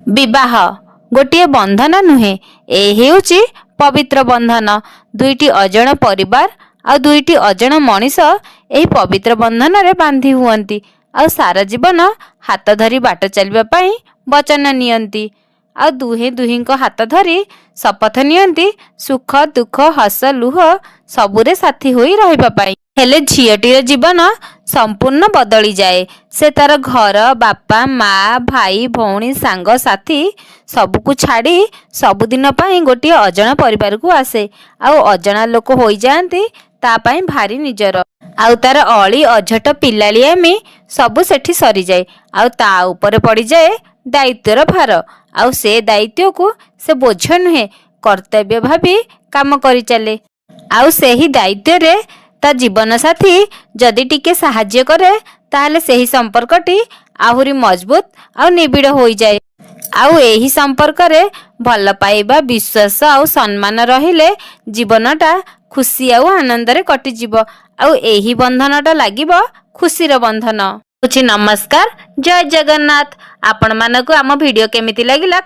विवाह गोटे बंधन नुहे, ए हेउची पवित्र बंधन। दुईटी अजण परिवार आ दुईटी अजण मनीष एही पवित्र बंधन रे बांधी हुअंती आ सारा जीवन हाथ धरी बाट चलबा पई वचन नियंती आ दुहे दुहींको हाथ धरी शपथ नियंती सुख दुख हस लुह सबुरे साथी होई रहिबा पई। हेले झियटीर जीवन संपूर्ण बदली जाए। से तार घर बापा माँ भाई भौणी सांग साथी सबको छाड़ी सबुदिन पाई गोटे अजणा परिवार को आसे आउ अजणा लोक होई जाती ता पाई भारी निजर आउ तार अली अझट पिलालियामी सबु सेठी सरी जाए आउ ता ऊपर पड़ी जाए दायित्वर भार आउ से दायित्व को से बोझ नुहे कर्तव्य भावी काम करी चले आउ सेही दायित्व रे ता जीवन साथी जदि टिके साहाଯ୍य करे ताहले सेही संपर्कटी आहुरी मजबूत आउ निबिड़ होई जाए आउ एही संपर्क रे भल पाइबा विश्वास आउ सम्मान रहिले जीवनटा खुशी आउ आनंद रे कटि जीव आउ एही बंधनटा लागिबो खुशीर बंधन। नमस्कार, जय जगन्नाथ। आपण मानको आम वीडियो केमिति लागिला